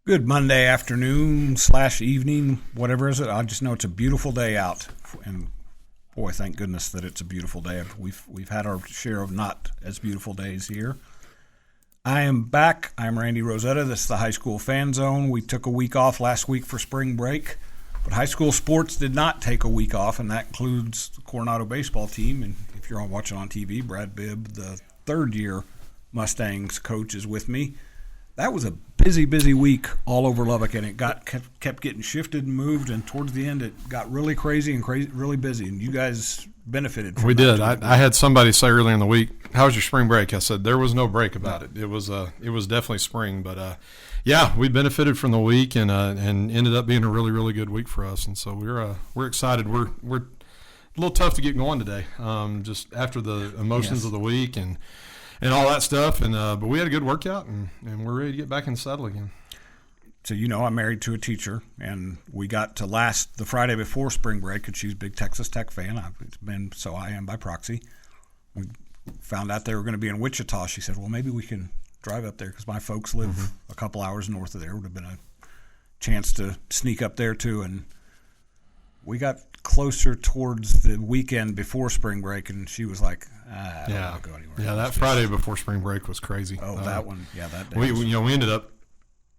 Good Monday afternoon / evening, whatever is it. I just know it's a beautiful day out, and boy, thank goodness that it's a beautiful day. We've had our share of not as beautiful days here. I am back. I'm Randy Rosetta. This is the High School Fan Zone. We took a week off last week for spring break, but high school sports did not take a week off, and that includes the Coronado baseball team. And if you're watching on TV, Brad Bibb, the third-year Mustangs coach, is with me. That was a busy week all over Lubbock, and it kept getting shifted and moved, and towards the end it got really crazy and really busy, and you guys benefited from We that. did. I had somebody say earlier in the week, "How was your spring break?" I said there was no break about it. It was definitely spring, but yeah, we benefited from the week and ended up being a really good week for us, and so we're excited. We're a little tough to get going today, just after the emotions of the week and all that stuff, and but we had a good workout, and we're ready to get back in the saddle again. So I'm married to a teacher, and we got to the Friday before spring break, and she's a big Texas Tech fan. I am by proxy. We found out they were going to be in Wichita. She said, well, maybe we can drive up there because my folks live a couple hours north of there. Would have been a chance to sneak up there too, and we got closer towards the weekend before spring break, and she was like, I don't want to go anywhere. Yeah, that Friday before spring break was crazy. Oh, that one. Yeah, that day. We ended up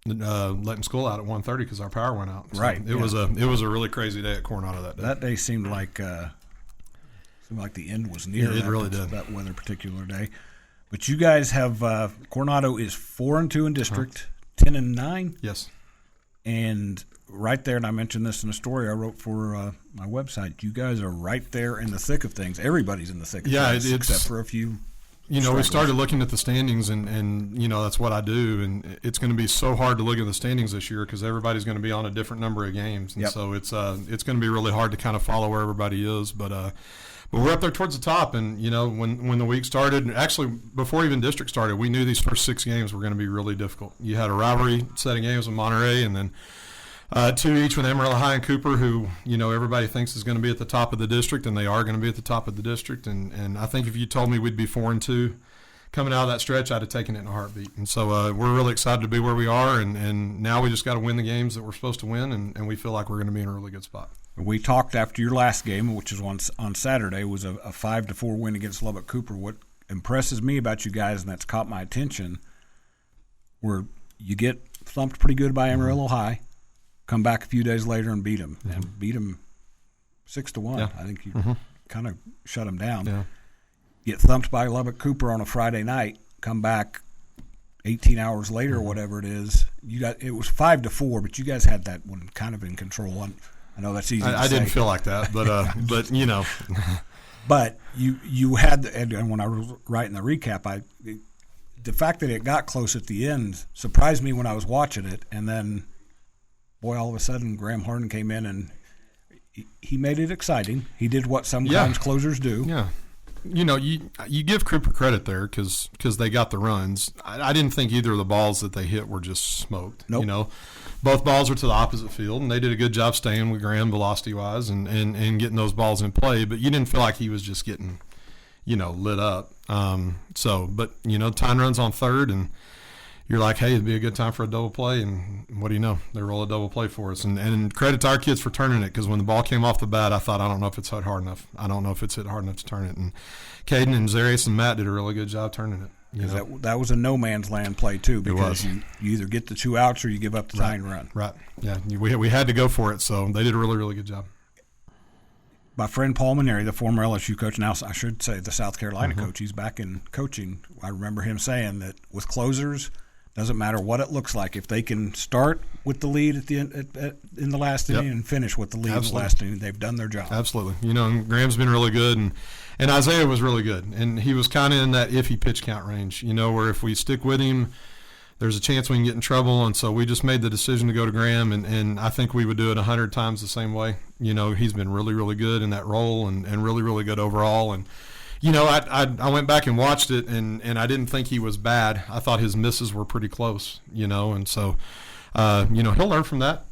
letting school out at 1:30 because our power went out. So right. It was a really crazy day at Coronado that day. That day seemed like the end was near. Yeah, it really did. That weather particular day. But you guys have Coronado is 4-2 in district, 10-9. Yes. And right there, and I mentioned this in a story I wrote for my website, you guys are right there in the thick of things. Everybody's in the thick of things, except for a few. We started looking at the standings, and that's what I do, and it's going to be so hard to look at the standings this year because everybody's going to be on a different number of games, and so it's going to be really hard to kind of follow where everybody is, but we're up there towards the top, and when the week started, actually before even district started, we knew these first 6 games were going to be really difficult. You had a rivalry set of games with Monterey, and then 2 each with Amarillo High and Cooper, who everybody thinks is going to be at the top of the district, and they are going to be at the top of the district. And I think if you told me we'd be 4-2 coming out of that stretch, I'd have taken it in a heartbeat. And so we're really excited to be where we are, and now we just got to win the games that we're supposed to win, and we feel like we're going to be in a really good spot. We talked after your last game, which was on Saturday, was a 5-4 win against Lubbock Cooper. What impresses me about you guys, and that's caught my attention, where you get thumped pretty good by Amarillo High, come back a few days later and beat them, and beat them 6-1. Yeah. I think you kind of shut them down. Yeah. Get thumped by Lubbock Cooper on a Friday night, come back 18 hours later or whatever it is. It was 5-4, but you guys had that one kind of in control. I know that's easy to say. I didn't feel like that, but But you had, and when I was writing the recap, the fact that it got close at the end surprised me when I was watching it, and then, boy, all of a sudden Graham Harden came in and he made it exciting. He did what sometimes closers do. Yeah. You give Cooper credit there because they got the runs. I didn't think either of the balls that they hit were just smoked. Nope. Both balls were to the opposite field, and they did a good job staying with Graham velocity-wise and getting those balls in play. But you didn't feel like he was just getting, lit up. But time runs on third, and you're like, hey, it'd be a good time for a double play, and what do you know? They roll a double play for us. And credit to our kids for turning it, because when the ball came off the bat, I thought, I don't know if it's hit hard enough. I don't know if it's hit hard enough to turn it. And Caden and Zarius and Matt did a really good job turning it. That was a no man's land play too, because you either get the 2 outs or you give up the tying run. Right. Yeah. We had to go for it, so they did a really good job. My friend Paul Maneri, the former LSU coach, now I should say the South Carolina coach, he's back in coaching. I remember him saying that with closers, doesn't matter what it looks like. If they can start with the lead at the end, in the last inning and finish with the lead in the last inning, they've done their job. Absolutely. And Graham's been really good, and Isaiah was really good. And he was kind of in that iffy pitch count range, where if we stick with him, there's a chance we can get in trouble. And so we just made the decision to go to Graham, and I think we would do it 100 times the same way. He's been really good in that role and really good overall. And I went back and watched it, and I didn't think he was bad. I thought his misses were pretty close, and so he'll learn from that.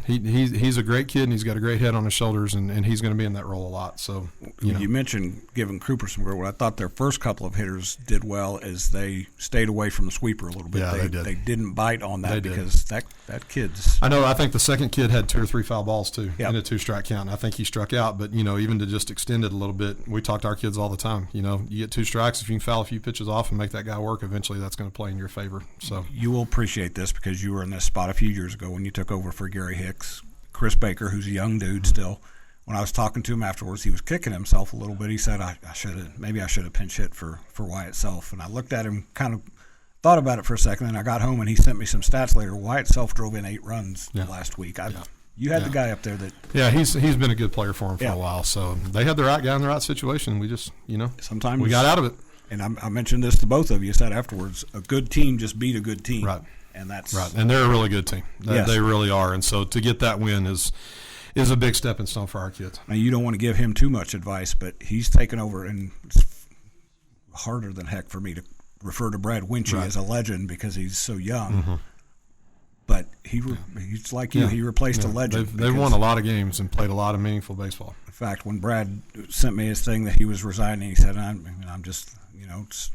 He's a great kid, and he's got a great head on his shoulders, and he's going to be in that role a lot. So, you mentioned giving Cooper some credit. What I thought their first couple of hitters did well is they stayed away from the sweeper a little bit. Yeah, they did. They didn't bite on that They because that kid's. I think the second kid had 2 or 3 foul balls too Yep. in a 2-strike count. And I think he struck out, but even to just extend it a little bit, we talk to our kids all the time. You get 2 strikes, if you can foul a few pitches off and make that guy work, eventually that's going to play in your favor. So you will appreciate this because you were in this spot a few years ago when you took over for Gary Hicks. Chris Baker, who's a young dude still, when I was talking to him afterwards, he was kicking himself a little bit. He said, I should have pinch hit for Wyatt Self. And I looked at him, kind of thought about it for a second, and I got home and he sent me some stats later. Wyatt Self drove in 8 runs last week. You had the guy up there that. Yeah, he's been a good player for him for a while. So they had the right guy in the right situation. We just, sometimes we got out of it. And I mentioned this to both of you. Said afterwards, a good team just beat a good team. Right. And that's right. And they're a really good team. Yes. They really are. And so to get that win is a big stepping stone for our kids. Now, you don't want to give him too much advice, but he's taken over, and it's harder than heck for me to refer to Brad Winchie as a legend because he's so young. Mm-hmm. But he's like you. He replaced a legend. They've won a lot of games and played a lot of meaningful baseball. In fact, when Brad sent me his thing that he was resigning, he said, I'm just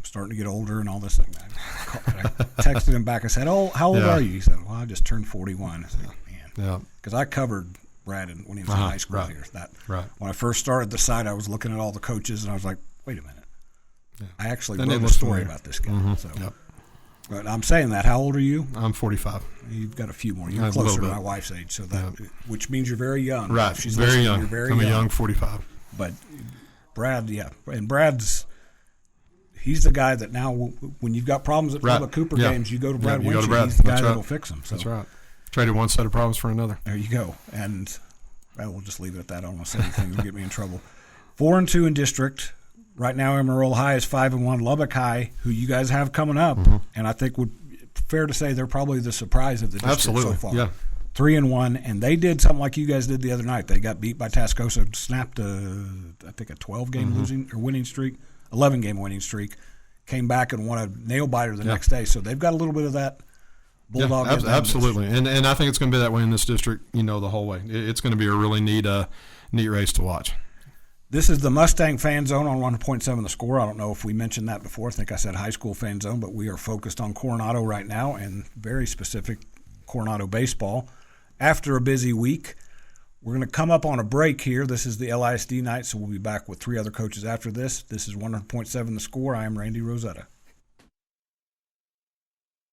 starting to get older and all this thing. I texted him back. I said, "Oh, how old are you?" He said, "Well, I just turned 41." I said, "Man," because I covered Brad when he was in high school here. When I first started the site, I was looking at all the coaches and I was like, "Wait a minute, I actually wrote a story about this guy." Mm-hmm. So, but I'm saying that. How old are you? I'm 45. You've got a few more. You're closer to my wife's age, so which means you're very young. Right, She's very young. You're very I'm young. a young 45. But Brad, and he's the guy that now, when you've got problems at Lubbock Cooper games, you go to Brad Winchie. He's the guy that'll fix them. So. That's right. Traded one set of problems for another. There you go. And we'll just leave it at that. I don't want to say anything that'll get me in trouble. 4-2 in district. Right now, Amarillo High is 5-1. Lubbock High, who you guys have coming up, and I think fair to say they're probably the surprise of the district so far. Yeah. 3-1, and they did something like you guys did the other night. They got beat by Tascosa, snapped a 12-game winning streak, 11-game winning streak, came back and won a nail biter the next day. So they've got a little bit of that bulldog. Yeah, absolutely, and I think it's going to be that way in this district. The whole way. It's going to be a really neat race to watch. This is the Mustang Fan Zone on 100.7 The Score. I don't know if we mentioned that before. I think I said high school fan zone, but we are focused on Coronado right now and very specific Coronado baseball. After a busy week, we're going to come up on a break here. This is the LISD night, so we'll be back with 3 other coaches after this. This is 100.7 The Score. I am Randy Rosetta.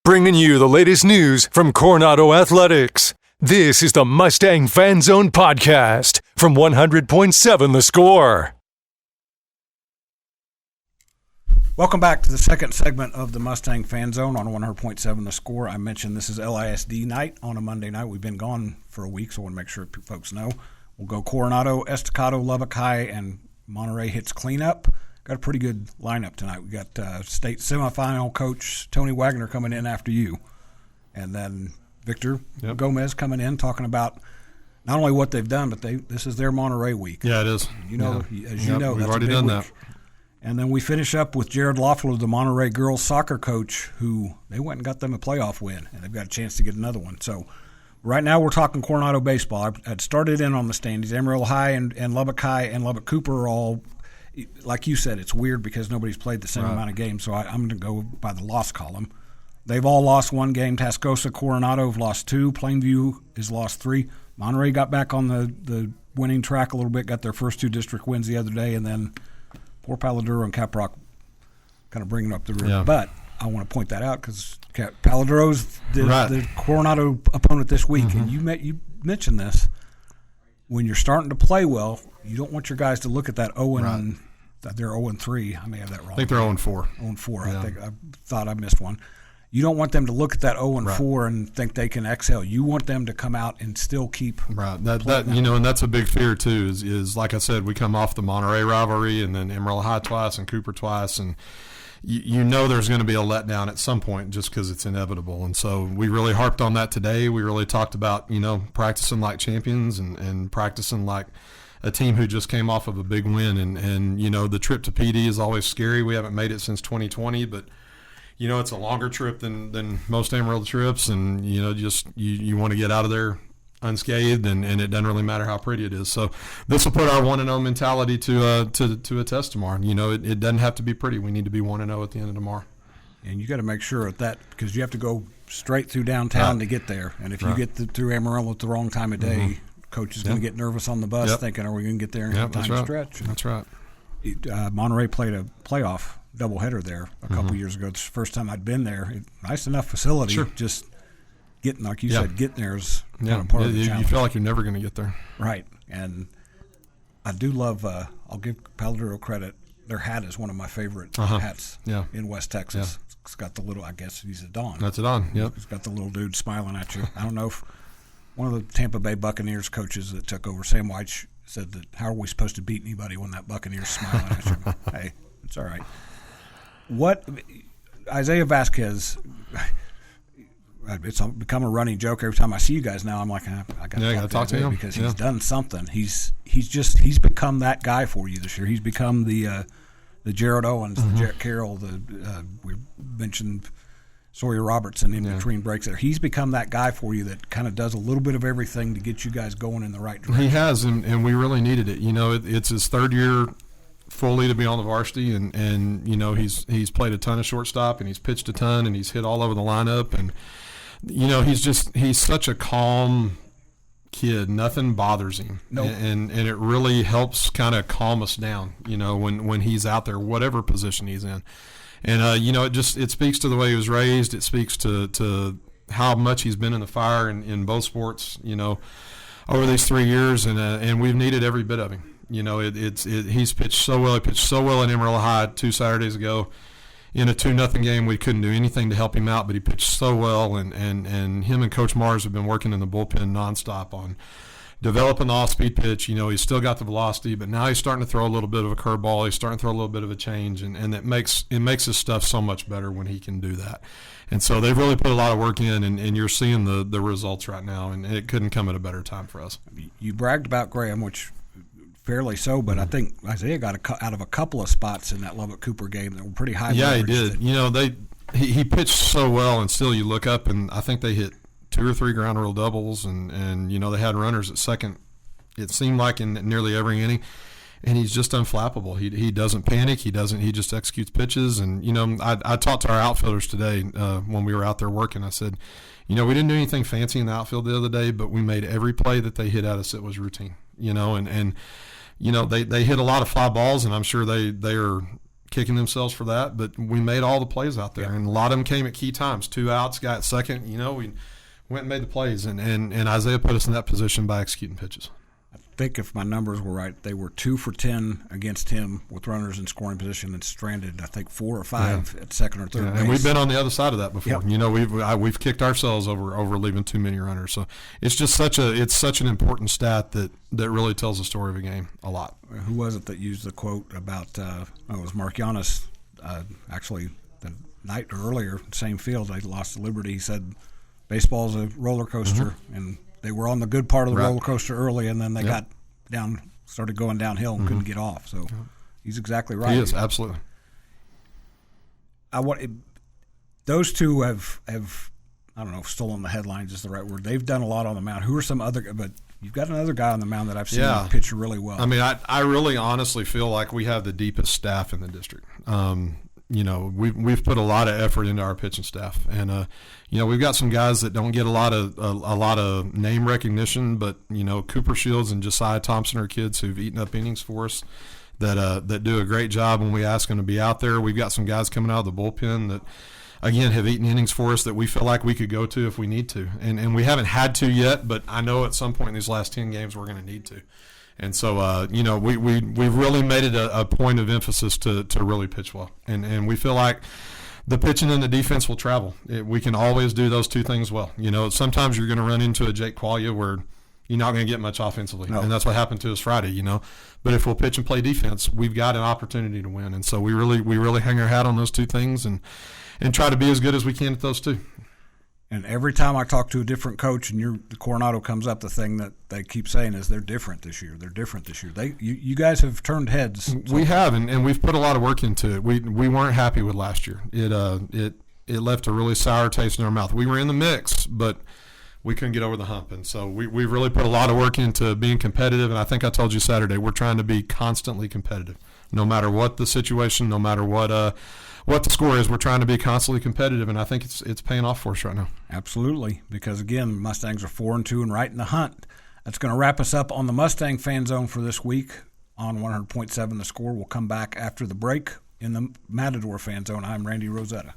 Bringing you the latest news from Coronado Athletics. This is the Mustang Fan Zone podcast from 100.7 The Score. Welcome back to the second segment of the Mustang Fan Zone on 100.7 The Score. I mentioned this is LISD night on a Monday night. We've been gone for a week, so I want to make sure folks know. We'll go Coronado, Estacado, Lubbock High, and Monterey hits cleanup. Got a pretty good lineup tonight. We got state semifinal coach Tony Wagner coming in after you. And then Victor Gomez coming in talking about not only what they've done, but this is their Monterey week. Yeah, it is. As you know, we've that's already a big done week. that. And then we finish up with Jared Loeffler, the Monterey girls soccer coach, who they went and got them a playoff win, and they've got a chance to get another one. So right now we're talking Coronado baseball. I'd started in on the standings. Amarillo High and Lubbock High and Lubbock Cooper are all, like you said, it's weird because nobody's played the same amount of games, so I'm going to go by the loss column. They've all lost 1 game. Tascosa, Coronado have lost 2. Plainview has lost 3. Monterey got back on the winning track a little bit, got their first 2 district wins the other day, and then poor Paladuro and Caprock kind of bringing up the rear. Yeah. But I want to point that out because Paladuro's the Coronado opponent this week, and you mentioned this. When you're starting to play well, you don't want your guys to look at that 0-3. They're 0-3. I may have that wrong. I think they're 0-4. 0-4. Yeah. I thought I missed one. You don't want them to look at that 0-4 and think they can exhale. You want them to come out and still keep that and that's a big fear too. Is like I said, we come off the Monterey rivalry and then Amarillo High twice and Cooper twice, and you know there's going to be a letdown at some point just because it's inevitable. And so we really harped on that today. We really talked about practicing like champions and practicing like a team who just came off of a big win. And the trip to PD is always scary. We haven't made it since 2020, but it's a longer trip than most Amarillo trips, and just you want to get out of there unscathed, and it doesn't really matter how pretty it is. So this will put our 1-0 mentality to a test tomorrow. It doesn't have to be pretty. We need to be 1-0 at the end of tomorrow. And you got to make sure that because you have to go straight through downtown to get there, and if you get through Amarillo at the wrong time of day, coach is going to get nervous on the bus, thinking, "Are we going to get there in time to stretch?" That's right. Monterey played a playoff doubleheader there a couple years ago. It's the first time I'd been there. Nice enough facility. Sure. Just getting, like you said, getting there is kind of part of the challenge. You feel like you're never going to get there. Right. And I do love, I'll give Paladuro credit. Their hat is one of my favorite hats in West Texas. Yeah. It's got the little, I guess he's a Don. That's a Don, yep. It's got the little dude smiling at you. I don't know if one of the Tampa Bay Buccaneers coaches that took over, Sam White, said that how are we supposed to beat anybody when that Buccaneer's smiling at you? Hey, it's all right. What Isaiah Vasquez, it's become a running joke every time I see you guys now. I'm like, I got to talk to him because he's done something. He's become that guy for you this year. He's become the Jared Owens, the Jack Carroll, we mentioned Sawyer Robertson in between breaks there. He's become that guy for you that kind of does a little bit of everything to get you guys going in the right direction. He has, and we really needed it. It's his third year fully to be on the varsity, and he's played a ton of shortstop, and he's pitched a ton, and he's hit all over the lineup, and he's such a calm kid. Nothing bothers him. Nope. And it really helps kind of calm us down, when he's out there, whatever position he's in. And it speaks to the way he was raised. It speaks to how much he's been in the fire in both sports, over these 3 years, and we've needed every bit of him. He's pitched so well. He pitched so well in Amarillo High 2 Saturdays ago. In a 2-0 game, we couldn't do anything to help him out, but he pitched so well, and him and Coach Mars have been working in the bullpen nonstop on developing the off-speed pitch. He's still got the velocity, but now he's starting to throw a little bit of a curveball. He's starting to throw a little bit of a change, and it makes his stuff so much better when he can do that. And so they've really put a lot of work in, and you're seeing the results right now, and it couldn't come at a better time for us. You bragged about Graham, which fairly so, but I think Isaiah got out of a couple of spots in that Lubbock Cooper game that were pretty high. Yeah, he did. He pitched so well, and still you look up, and I think they hit 2 or 3 ground rule doubles, and they had runners at second. It seemed like in nearly every inning, and he's just unflappable. He doesn't panic. He just executes pitches. And I talked to our outfielders today when we were out there working. I said, we didn't do anything fancy in the outfield the other day, but we made every play that they hit at us. It was routine. They hit a lot of fly balls, and I'm sure they are kicking themselves for that. But we made all the plays out there, and a lot of them came at key times. 2 outs, got at second. We went and made the plays, and Isaiah put us in that position by executing pitches. I think if my numbers were right, they were 2 for 10 against him with runners in scoring position and stranded, I think, 4 or 5 at second or third base. And we've been on the other side of that before. Yep. We've kicked ourselves over leaving too many runners. So it's just such an important stat that really tells the story of a game a lot. Who was it that used the quote about? It was Mark Giannis. Actually, the night or earlier, same field, they lost to Liberty. He said, "Baseball's a roller coaster," and they were on the good part of the roller coaster early, and then they got started going downhill and couldn't get off. So he's exactly right. He is, absolutely. Those two have I don't know if stolen the headlines is the right word. They've done a lot on the mound. Who are some other? But you've got another guy on the mound that I've seen pitch really well. I mean, I really honestly feel like we have the deepest staff in the district. We've put a lot of effort into our pitching staff, and we've got some guys that don't get a lot of name recognition, but Cooper Shields and Josiah Thompson are kids who've eaten up innings for us that do a great job when we ask them to be out there. We've got some guys coming out of the bullpen that, again, have eaten innings for us that we feel like we could go to if we need to, and we haven't had to yet, but I know at some point in these last 10 games we're going to need to. And so, we've really made it a point of emphasis to really pitch well. And we feel like the pitching and the defense will travel. We can always do those two things well. Sometimes you're going to run into a Jake Qualia where you're not going to get much offensively. No. And that's what happened to us Friday, But if we'll pitch and play defense, we've got an opportunity to win. And so we really hang our hat on those two things and try to be as good as we can at those two. And every time I talk to a different coach and the Coronado comes up, the thing that they keep saying is they're different this year. They're different this year. You guys have turned heads. We have, and we've put a lot of work into it. We weren't happy with last year. it left a really sour taste in our mouth. We were in the mix, but we couldn't get over the hump. And so we really put a lot of work into being competitive. And I think I told you Saturday, we're trying to be constantly competitive. No matter what the situation, no matter what the score is, we're trying to be constantly competitive. And I think it's paying off for us right now. Absolutely, because again, Mustangs are 4-2 and right in the hunt. That's going to wrap us up on the Mustang Fan Zone for this week on 100.7 The Score. We'll come back after the break in the Matador Fan Zone. I'm Randy Rosetta.